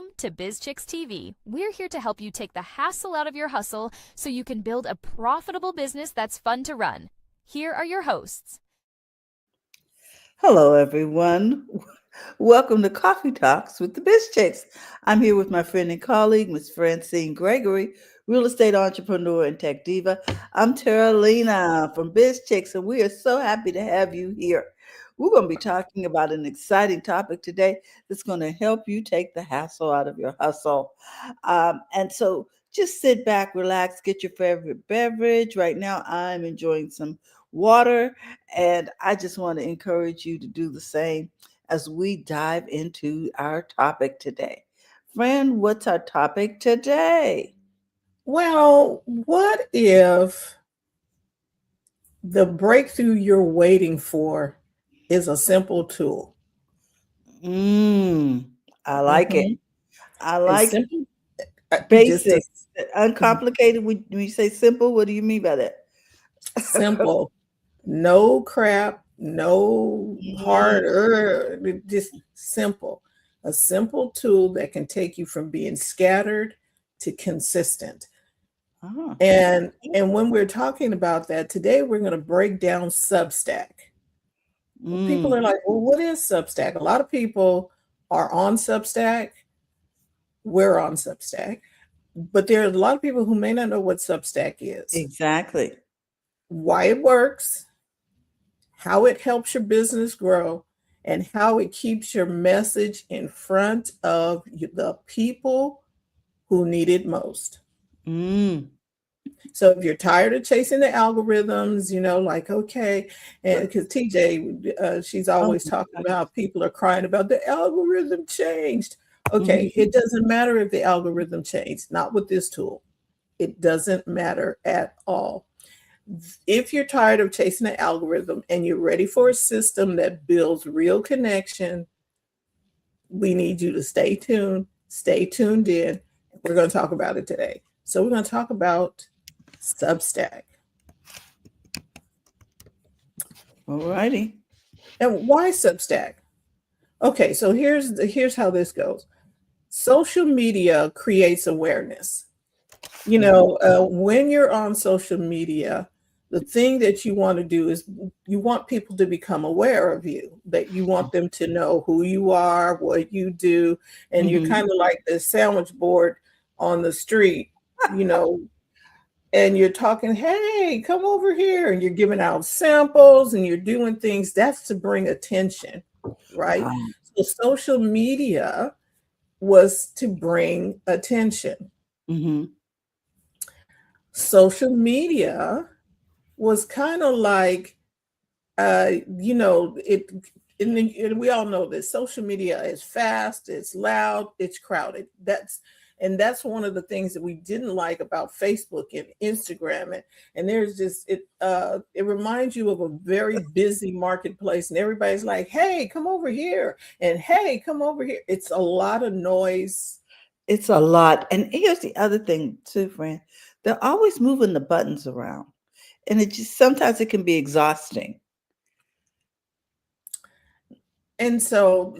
Welcome to Biz Chicks TV. We're here to help you take the hassle out of your hustle so you can build a profitable business that's fun to run. Here are your hosts. Hello, everyone. Welcome to Coffee Talks with the Biz Chicks. I'm here with my friend and colleague, Miss Francine Gregory, real estate entrepreneur and tech diva. I'm Terralina from Biz Chicks, and we are so happy to have you here. We're going to be talking about an exciting topic today that's going to help you take the hassle out of your hustle. And so just sit back, relax, get your favorite beverage. Right now, I'm enjoying some water, and I just want to encourage you to do the same as we dive into our topic today. Friend, what's our topic today? Well, what if the breakthrough you're waiting for is a simple tool? I like it. I It's like simple, basic, uncomplicated. When you say simple, what do you mean by that? simple, no crap, no hard, just simple. A simple tool that can take you from being scattered to consistent. Oh. And when we're talking about that today, we're going to break down Substack. People are like, well, what is Substack? A lot of people are on Substack. We're on Substack. But there are a lot of people who may not know what Substack is. Exactly. Why it works, how it helps your business grow, and how it keeps your message in front of the people who need it most. So if you're tired of chasing the algorithms, like, okay, and because TJ, she's always talking about people are crying about the algorithm changed. Okay, it doesn't matter if the algorithm changed, not with this tool. It doesn't matter at all. If you're tired of chasing the algorithm and you're ready for a system that builds real connection, we need you to stay tuned in. We're going to talk about it today. So we're going to talk about Substack. All righty. And why Substack? Okay, so here's how this goes. Social media creates awareness. When you're on social media, the thing that you want to do is you want people to become aware of you, that you want them to know who you are, what you do, and you're kind of like the sandwich board on the street, and you're talking, hey, come over here, and you're giving out samples and you're doing things. That's to bring attention, right? So social media was to bring attention. Social media was kind of like, we all know that social media is fast, it's loud, it's crowded. That's one of the things that we didn't like about Facebook and Instagram. And there's just, it reminds you of a very busy marketplace, and everybody's like, hey, come over here. And hey, come over here. It's a lot of noise. It's a lot. And here's the other thing too, friend. They're always moving the buttons around. And sometimes it can be exhausting. And so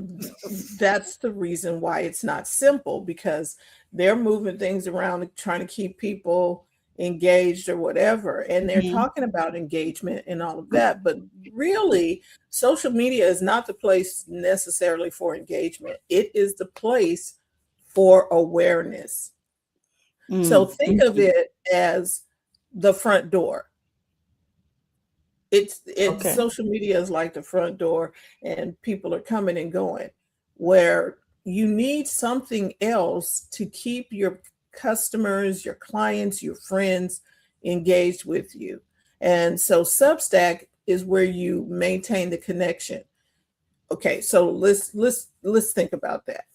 that's the reason why it's not simple, because they're moving things around and trying to keep people engaged or whatever. And they're talking about engagement and all of that. But really, social media is not the place necessarily for engagement. It is the place for awareness. So think of it as the front door. It's Okay. Social media is like the front door, and people are coming and going, where you need something else to keep your customers, your clients, your friends engaged with you. And so Substack is where you maintain the connection. Okay, so let's think about that.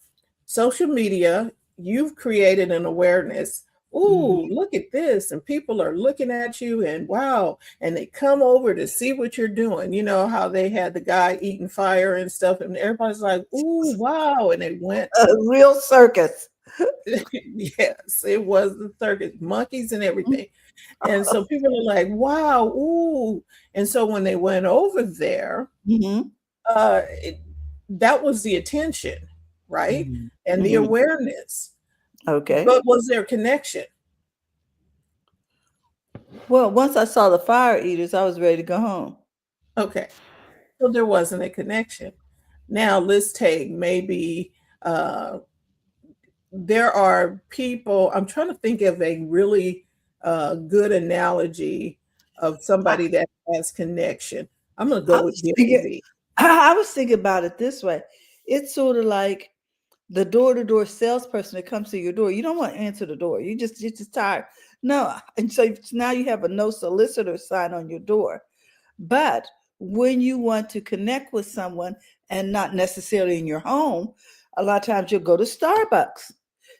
Social media, you've created an awareness. Ooh, look at this. And people are looking at you, and wow. And they come over to see what you're doing. You know how they had the guy eating fire and stuff, and everybody's like, ooh, wow. And they went. A real circus. Yes, it was the circus, monkeys and everything. And so people are like, wow, ooh. And so when they went over there, that was the attention. right? Mhm. And the Mhm. awareness. Okay. But was there connection? Well, once I saw the fire eaters, I was ready to go home. Okay. So there wasn't a connection. Now let's take maybe uh, there are people, I'm trying to think of a really good analogy of I, somebody that has connection. I'm going to I go with was Gary thinking, Vee. I was thinking about it this way. It's sort of like the door-to-door salesperson that comes to your door. You don't want to answer the door. You're just tired. No, and so now you have a no solicitor sign on your door. But when you want to connect with someone and not necessarily in your home, a lot of times you'll go to Starbucks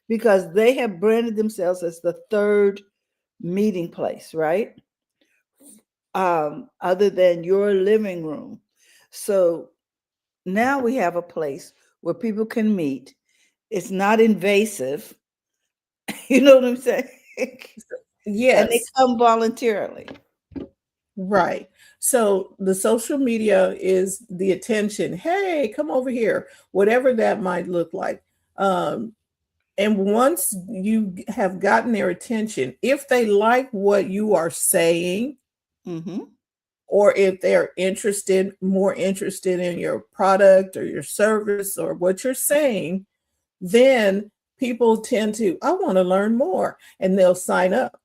because they have branded themselves as the third meeting place, right? Other than your living room. So now we have a place where people can meet. It's not invasive. You know what I'm saying? And they Yes, come voluntarily. right. So the social media is the attention. Hey, come over here, whatever that might look like. Um, and once you have gotten their attention, if they like what you are saying, Mm-hmm. or if they're interested, more interested in your product or your service or what you're saying, then people tend to, I want to learn more, and they'll sign up,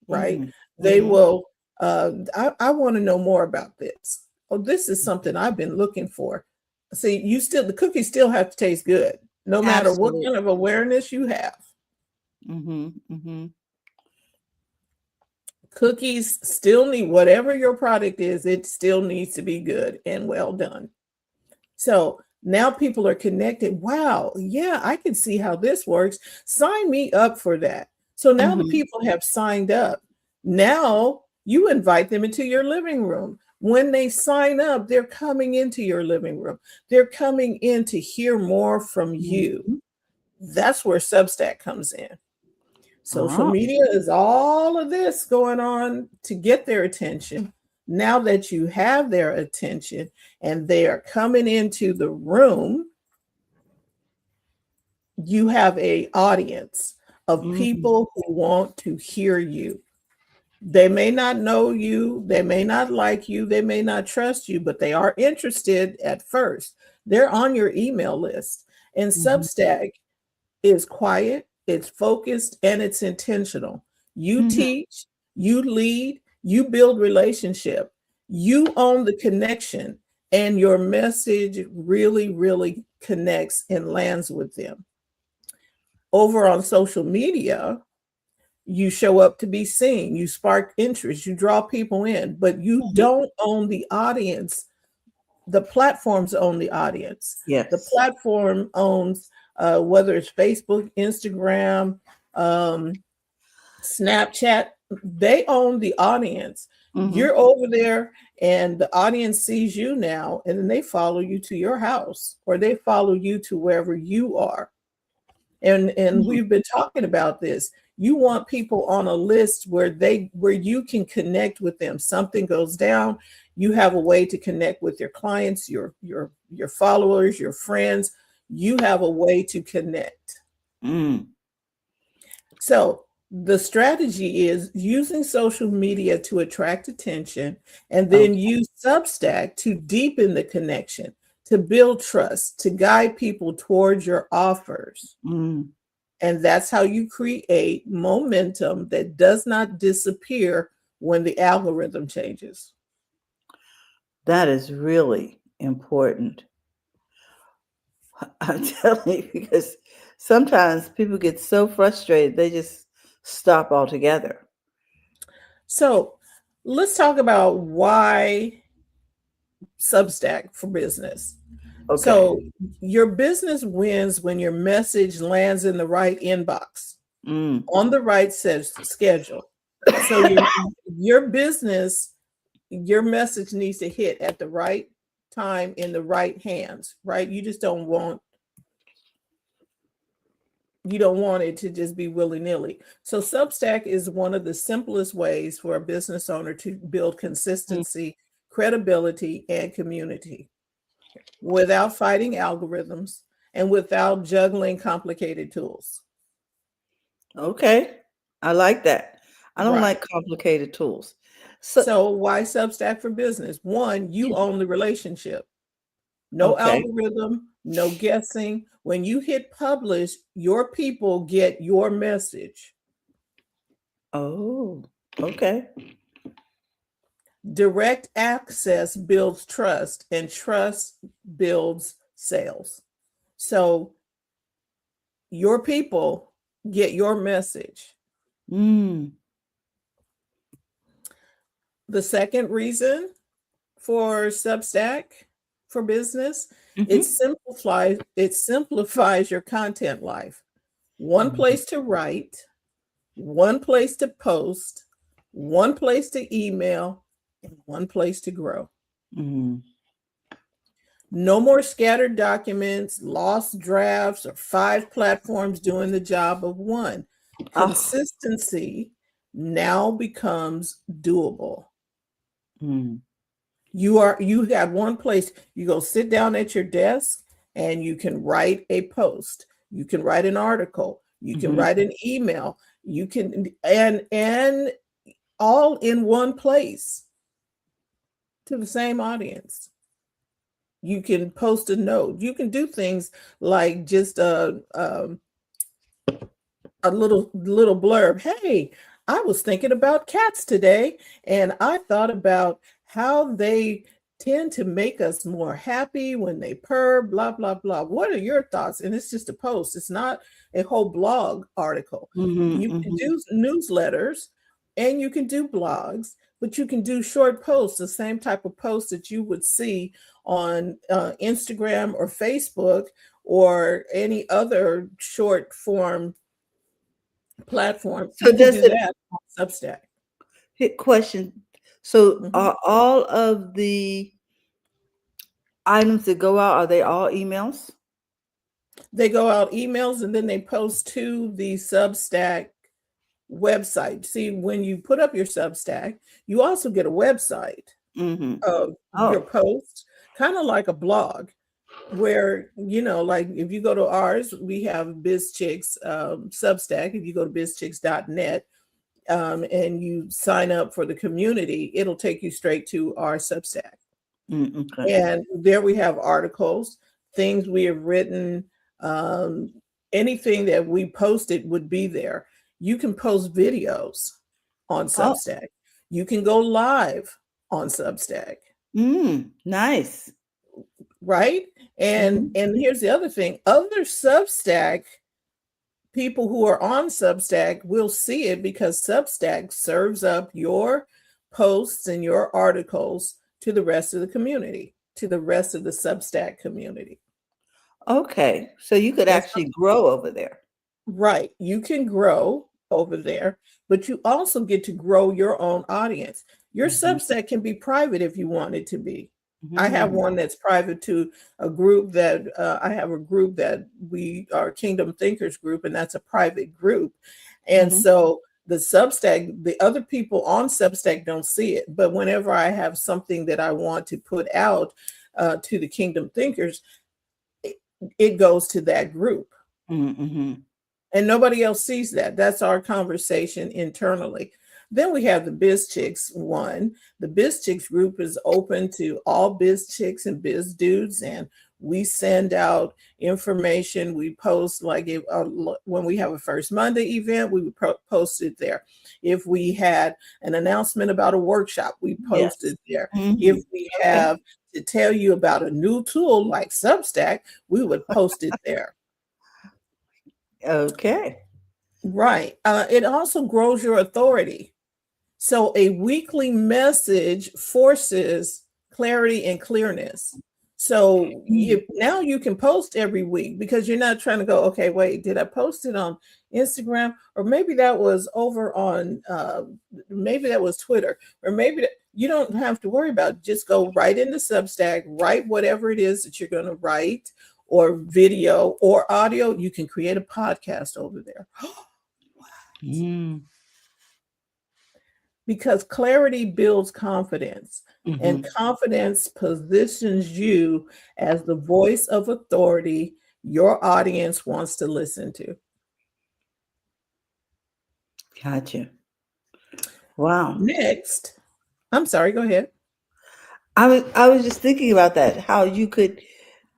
right? Mm-hmm. They Mm-hmm. will, I want to know more about this. Oh, this is something I've been looking for. See, the cookies still have to taste good, no matter what kind Absolutely. of awareness you have. Mm-hmm. Mm-hmm. Cookies still need, whatever your product is, it still needs to be good and well done. So now people are connected. Wow, yeah, I can see how this works. Sign me up for that. So now the Mm-hmm. people have signed up. Now you invite them into your living room. When they sign up, they're coming into your living room. They're coming in to hear more from you. Mm-hmm. That's where Substack comes in. Social Oh. media is all of this going on to get their attention. Now that you have their attention and they are coming into the room, you have a audience of Mm-hmm. people who want to hear you. They may not know you, they may not like you, they may not trust you, but they are interested at first. They're on your email list. And Mm-hmm. Substack is quiet, it's focused, and it's intentional. You Mm-hmm. teach, you lead, you build relationship, you own the connection, and your message really, really connects and lands with them. Over on social media, you show up to be seen, you spark interest, you draw people in, but you Mm-hmm. don't own the audience. The platforms own the audience. The Yes. platform owns whether it's Facebook, Instagram, um, Snapchat, they own the audience. Mm-hmm. You're over there and the audience sees you now, and then they follow you to your house or they follow you to wherever you are. And Mm-hmm. we've been talking about this. You want people on a list where you can connect with them. Something goes down, you have a way to connect with your clients, your followers, your friends. You have a way to connect. Mm. So the strategy is using social media to attract attention and then Okay. use Substack to deepen the connection, to build trust, to guide people towards your offers. Mm. And that's how you create momentum that does not disappear when the algorithm changes. That is really important. I'm telling you, because sometimes people get so frustrated, they just stop altogether. So let's talk about why Substack for business. Okay. So your business wins when your message lands in the right inbox Mm. on the right schedule. So your business, your message needs to hit at the right time in the right hands, right? You don't want it to just be willy-nilly. So Substack is one of the simplest ways for a business owner to build Mm. consistency, credibility, and community without fighting algorithms and without juggling complicated tools. Okay. I like that. I don't Right. like complicated tools. So, So why Substack for Business? One, you yeah, own the relationship. No okay. algorithm, no guessing. When you hit publish, your people get your message. Oh, okay. Direct access builds trust, and trust builds sales. So your people get your message. Mm. The second reason for Substack for Business, Hmm. it simplifies your content life. One place to write, one place to post, one place to email, and one place to grow. Mm. No more scattered documents, lost drafts, or 5 platforms doing the job of one. Oh. Consistency now becomes doable. Mm. You have one place. You go sit down at your desk and you can write a post. You can write an article. You can Hmm. write an email. You can and all in one place to the same audience. You can post a note. You can do things like just a little blurb. Hey, I was thinking about cats today, and I thought about how they tend to make us more happy when they purr, blah, blah, blah. What are your thoughts? And it's just a post. It's not a whole blog article. Hmm. You can Hmm. do newsletters and you can do blogs, but you can do short posts, the same type of posts that you would see on Instagram or Facebook or any other short form platform. So You can does do it that on Substack. hit question? So Mhm. are all of the items that go out, are they all emails? They go out emails and then they post to the Substack website. See, when you put up your Substack, you also get a website Hmm. of your Oh. posts, kind of like a blog, where, like if you go to ours, we have BizChicks Substack. If you go to bizchicks.net and you sign up for the community, it'll take you straight to our Substack. Mm, okay. And there we have articles, things we have written, um, anything that we posted would be there. You can post videos on Oh. Substack. You can go live on Substack, Nice. right? And Hmm. and here's the other thing. Other Substack people who are on Substack will see it because Substack serves up your posts and your articles to the rest of the community, to the rest of the Substack community. Okay. So you could And actually grow over there. right, you can grow over there, but you also get to grow your own audience. Your Hmm. Substack can be private if you want it to be. I have Hmm. one that's private to a group that I have a group that we are Kingdom Thinkers group, and that's a private group. And Hmm. so the Substack, the other people on Substack don't see it. But whenever I have something that I want to put out to the Kingdom Thinkers, it, it goes to that group. Hmm. And nobody else sees that. That's our conversation internally. Then we have the Biz Chicks one. The Biz Chicks group is open to all biz chicks and biz dudes, and we send out information. We post like when we have a First Monday event, we would post it there. If we had an announcement about a workshop, we post Yes. it there. Hmm. If we Okay. have to tell you about a new tool like Substack, we would post it there. Okay. Right. It also grows your authority. So a weekly message forces clarity and clearness. So Mm. now you can post every week because you're not trying to go, okay, wait, did I post it on Instagram? Or maybe that was over on, maybe that was Twitter, or maybe you don't have to worry about it. Just go right into Substack, write whatever it is that you're going to write, or video or audio. You can create a podcast over there. Mm. Because clarity builds confidence, and Hmm. confidence positions you as the voice of authority your audience wants to listen to. Gotcha. Wow. Next, I'm sorry, go ahead. I was just thinking about that, how you could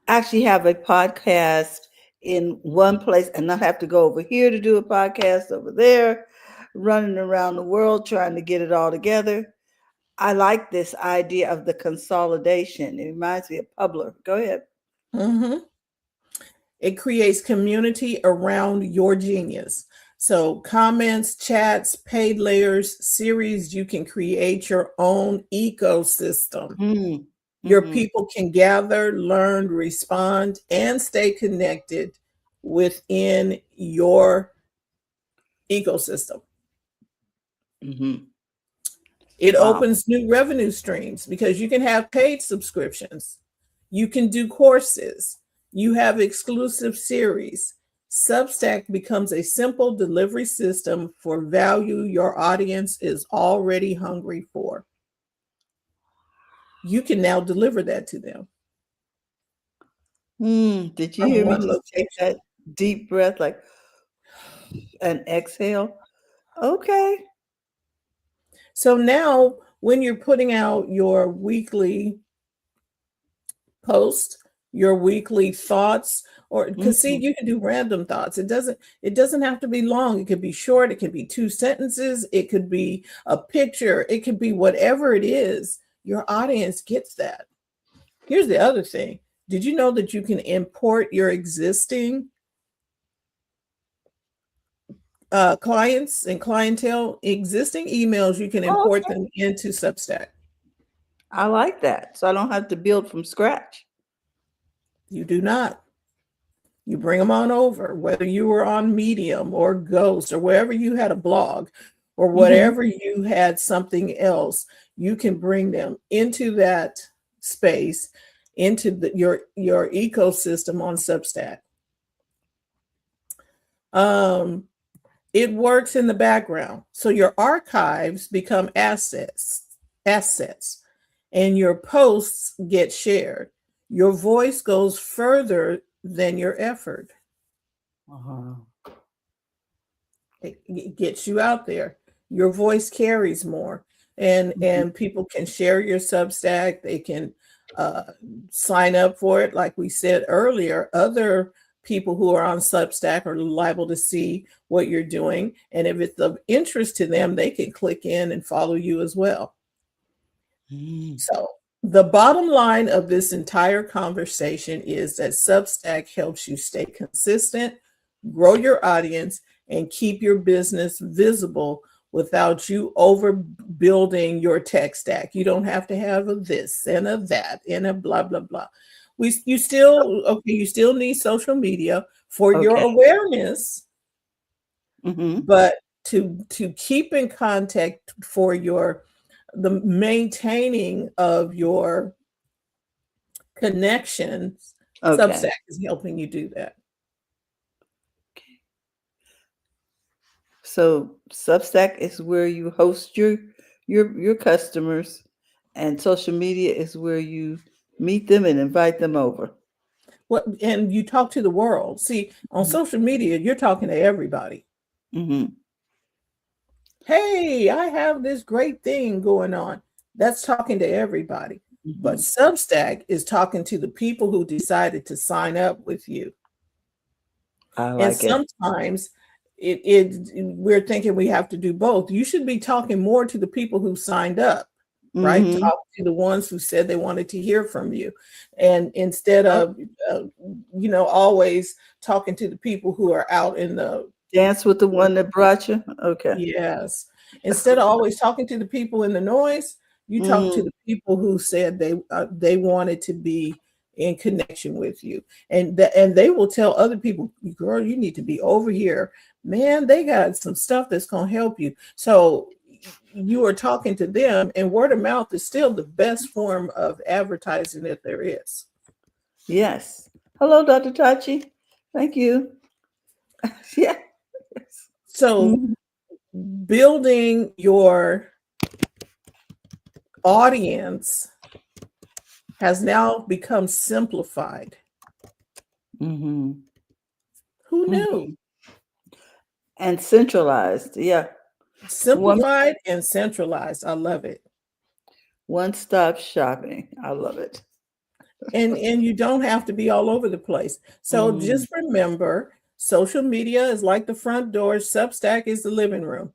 actually have a podcast in one place and not have to go over here to do a podcast over there, running around the world trying to get it all together. I like this idea of the consolidation. It reminds me of Publer. Go ahead. Mm-hmm. It creates community around your genius. So comments, chats, paid layers, series, you can create your own ecosystem. Mm-hmm. Your people can gather, learn, respond, and stay connected within your ecosystem. Mm-hmm. It Wow. opens new revenue streams because you can have paid subscriptions. You can do courses. You have exclusive series. Substack becomes a simple delivery system for value your audience is already hungry for. You can now deliver that to them Did you from hear me one just take location. that deep breath, like, and exhale? Okay. So now when you're putting out your weekly post, your weekly thoughts, or because see, Mhm. you can do random thoughts. It doesn't have to be long. It could be short, it could be 2 sentences, it could be a picture, it could be whatever it is. Your audience gets that. Here's the other thing. Did you know that you can import your existing clients and clientele, existing emails, you can Oh, import okay. them into Substack? I like that. So I don't have to build from scratch. You do not. You bring them on over, whether you were on Medium or Ghost or wherever you had a blog or Mm-hmm. whatever you had something else, you can bring them into that space, into your ecosystem on Substack. It works in the background. So your archives become assets, and your posts get shared. Your voice goes further than your effort. Uh-huh. It gets you out there. Your voice carries more, and people can share your Substack. They can uh, sign up for it. Like we said earlier, other people who are on Substack are liable to see what you're doing, and if it's of interest to them, they can click in and follow you as well. Mm. So the bottom line of this entire conversation is that Substack helps you stay consistent, grow your audience, and keep your business visible without you overbuilding your tech stack. You don't have to have a this and a that and a blah blah blah. You still need social media for your Okay. awareness, Mm-hmm. but to keep in contact for the maintaining of your connections, Okay. Substack is helping you do that. So Substack is where you host your customers, and social media is where you meet them and invite them over. And you talk to the world. See, on social media, you're talking to everybody. Mm-hmm. Hey, I have this great thing going on. That's talking to everybody. But Mm-hmm. Substack is talking to the people who decided to sign up with you. I And like it. sometimes we're thinking we have to do both. You should be talking more to the people who signed up, right? Mm-hmm. Talk to the ones who said they wanted to hear from you, and instead Oh, of always talking to the people who are out in the dance with the one that brought you. Okay. yes, instead of always talking to the people in the noise, you talk to Mm, the people who said they wanted to be in connection with you, and they will tell other people, girl, you need to be over here, man, they got some stuff that's going to help you. So you are talking to them, and word of mouth is still the best form of advertising that there is. yes. Hello, Dr. Tachi. Thank you. Yeah. Yes. So Mhm. building your audience has now become simplified. Mm-hmm. Who Mm-hmm. knew? And centralized. Yeah. One Simplified and centralized. I love it. one-stop shopping. I love it. And you don't have to be all over the place. So Mm-hmm. just remember, social media is like the front door, Substack is the living room.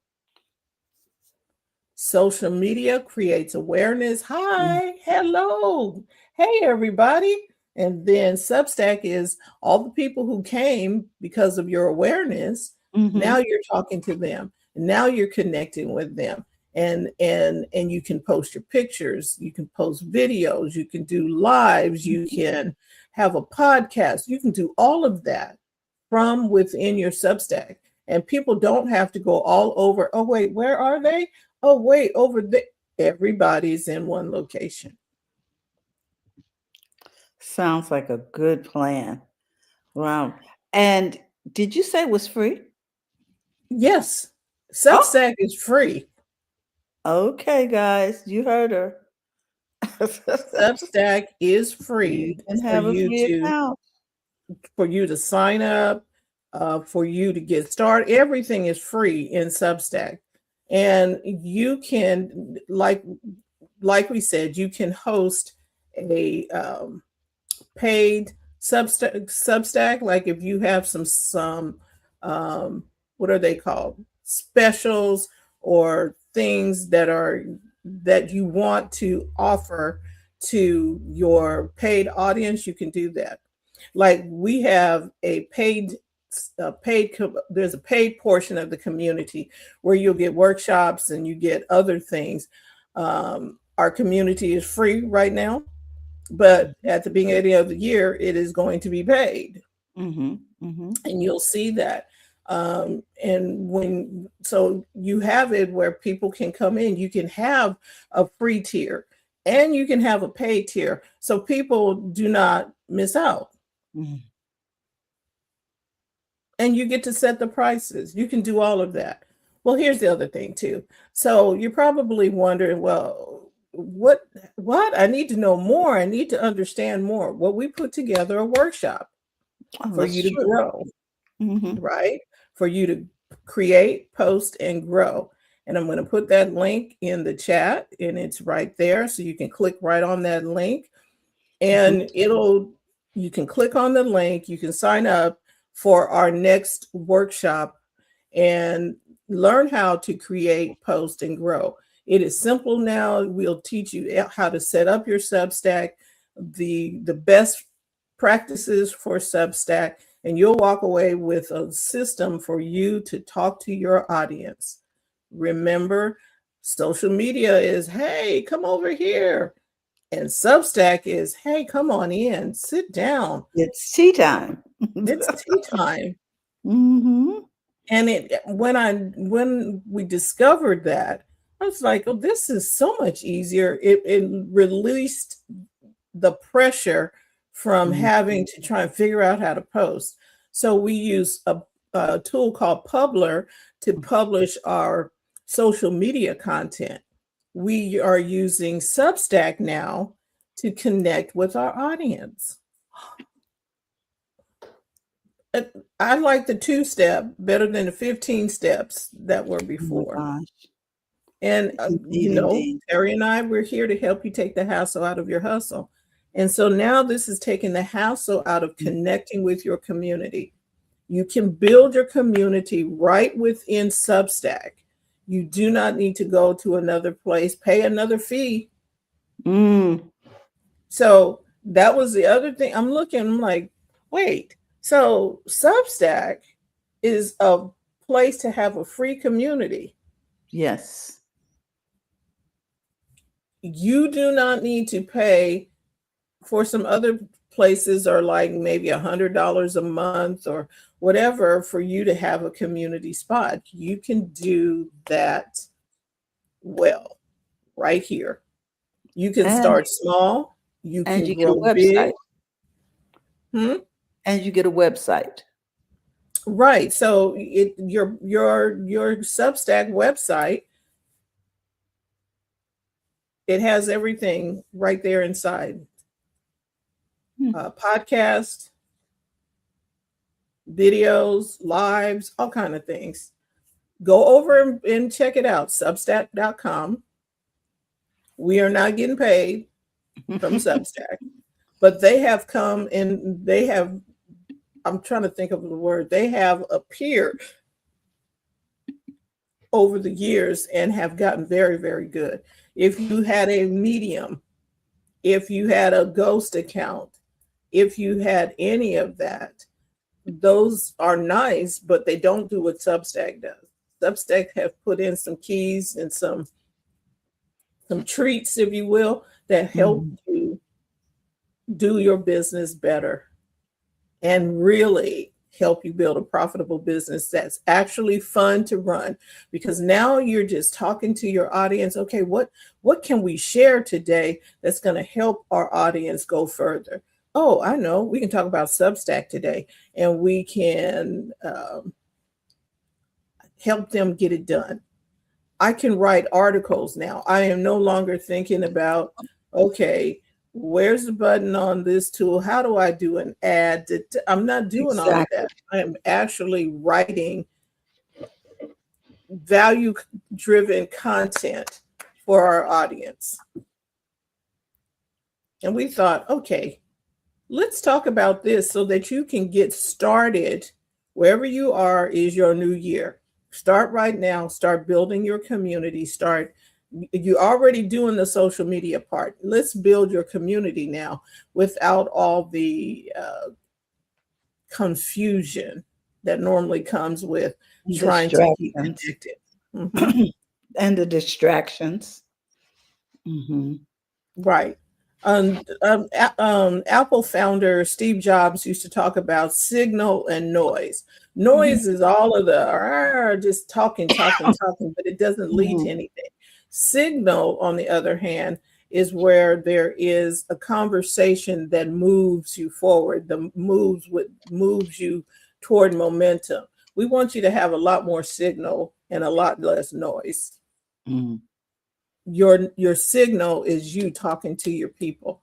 Social media creates awareness. Hi, hello, hey, everybody. And then Substack is all the people who came because of your awareness. Mm-hmm. Now you're talking to them. Now you're connecting with them. And you can post your pictures, you can post videos, you can do lives, you can have a podcast, you can do all of that from within your Substack. And people don't have to go all over. Oh, wait, where are they? Oh, wait, over there. Everybody's in one location. Sounds like a good plan. Wow. And did you say it was free? Yes, Oh, Substack is free. okay, guys. You heard her. Substack is You free can have a free account. for you to sign up, for you to get started. Everything is free in Substack, and you can, like we said, you can host a paid Substack. Like if you have some what are they called, specials or things that you want to offer to your paid audience, you can do that. Like we have there's a paid portion of the community where you'll get workshops and you get other things. Our community is free right now, but at the beginning of the year, it is going to be paid, Mm-hmm. Mm-hmm. and you'll see that. So you have it where people can come in. You can have a free tier, and you can have a paid tier, so people do not miss out. Mm-hmm. And you get to set the prices. You can do all of that. Well, here's the other thing too. So you're probably wondering, well, what? I need to know more. I need to understand more. Well, we put together a workshop Oh, for that's you to true. grow, Mm-hmm. right? For you to create, post, and grow. And I'm going to put that link in the chat, and it's right there. So you can click right on that link, Mm-hmm. and you can click on the link, you can sign up for our next workshop and learn how to create, post, and grow. It is simple now. We'll teach you how to set up your Substack, the best practices for Substack, and you'll walk away with a system for you to talk to your audience. Remember, social media is, hey, come over here. And Substack is, hey, come on in, sit down. It's tea time. It's tea time. Mm-hmm. And when we discovered that, I was like, oh, this is so much easier. It released the pressure from Mm-hmm. having to try and figure out how to post. So we use a tool called Publer to publish our social media content. We are using Substack now to connect with our audience. I like the 2-step better than the 15 steps that were Oh my before. gosh. And, Indeed, indeed. Terry and I, we're here to help you take the hassle out of your hustle. And so now this is taking the hassle out of connecting with your community. You can build your community right within Substack. You do not need to go to another place, pay another fee. Mm. So that was the other thing. I'm like, wait, so Substack is a place to have a free community. Yes. You do not need to pay for some other places, or like maybe $100 a month or whatever for you to have a community spot. You can do that well right here. You can And start small, you and can you get a grow big. website. Hmm? And you get a website. Right. So your Substack website, it has everything right there inside. Hmm. Podcast, videos, lives, all kind of things. Go over and check it out, substack.com. We are not getting paid from Substack, but they have come and they have, I'm trying to think of the word, they have appeared over the years and have gotten very, very good. If you had a Medium, if you had a Ghost account, if you had any of that, those are nice, but they don't do what Substack does. Substack have put in some keys and some treats, if you will, that help you do your business better and really help you build a profitable business that's actually fun to run. Because now you're just talking to your audience. Okay, what can we share today that's going to help our audience go further? Oh, I know. We can talk about Substack today, and we can help them get it done. I can write articles now. I am no longer thinking about, okay, where's the button on this tool? How do I do an ad? I'm not doing all of that. I am actually writing value-driven content for our audience. And we thought, okay, let's talk about this so that you can get started wherever you are. Is your new year. Start right now. Start building your community. You're already doing the social media part. Let's build your community now without all the confusion that normally comes with trying to keep connected. And the distractions. Right. Apple founder Steve Jobs used to talk about signal and noise. Noise is all of the just talking, but it doesn't lead to anything. Signal, on the other hand, is where there is a conversation that moves you forward, moves you toward momentum. We want you to have a lot more signal and a lot less noise. Your signal is you talking to your people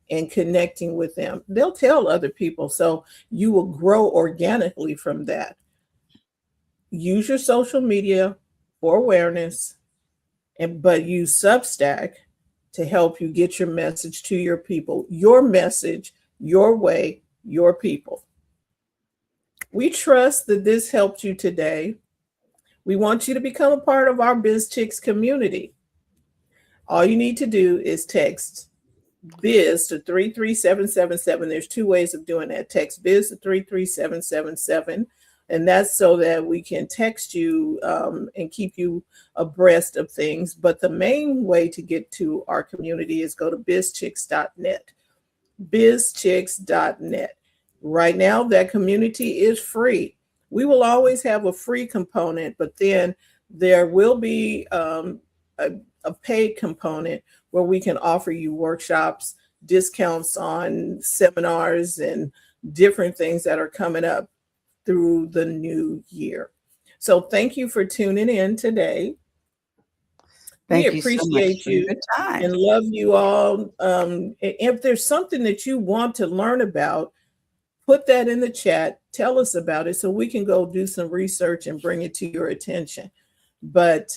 and connecting with them. They'll tell other people, so you will grow organically from that. Use your social media for awareness, but use Substack to help you get your message to your people. Your message, your way, your people. We trust that this helped you today. We want you to become a part of our Biz Chicks community. All you need to do is text biz to 33777. There's two ways of doing that. Text biz to 33777. And that's so that we can text you and keep you abreast of things. But the main way to get to our community is go to bizchicks.net. bizchicks.net. Right now, that community is free. We will always have a free component, but then there will be a paid component where we can offer you workshops, discounts on seminars, and different things that are coming up through the new year. So thank you for tuning in today. Thank we appreciate you, so you and love you all. If there's something that you want to learn about, put that in the chat. Tell us about it so we can go do some research and bring it to your attention. But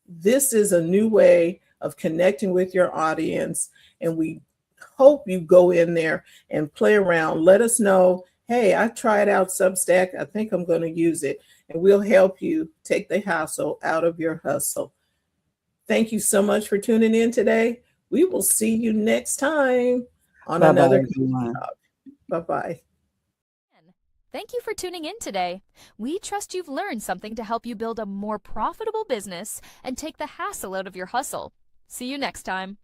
this is a new way of connecting with your audience, and we hope you go in there and play around. Let us know, hey, I tried out Substack. I think I'm going to use it, and we'll help you take the hassle out of your hustle. Thank you so much for tuning in today. We will see you next time on another Talk. Bye-bye. Thank you for tuning in today. We trust you've learned something to help you build a more profitable business and take the hassle out of your hustle. See you next time.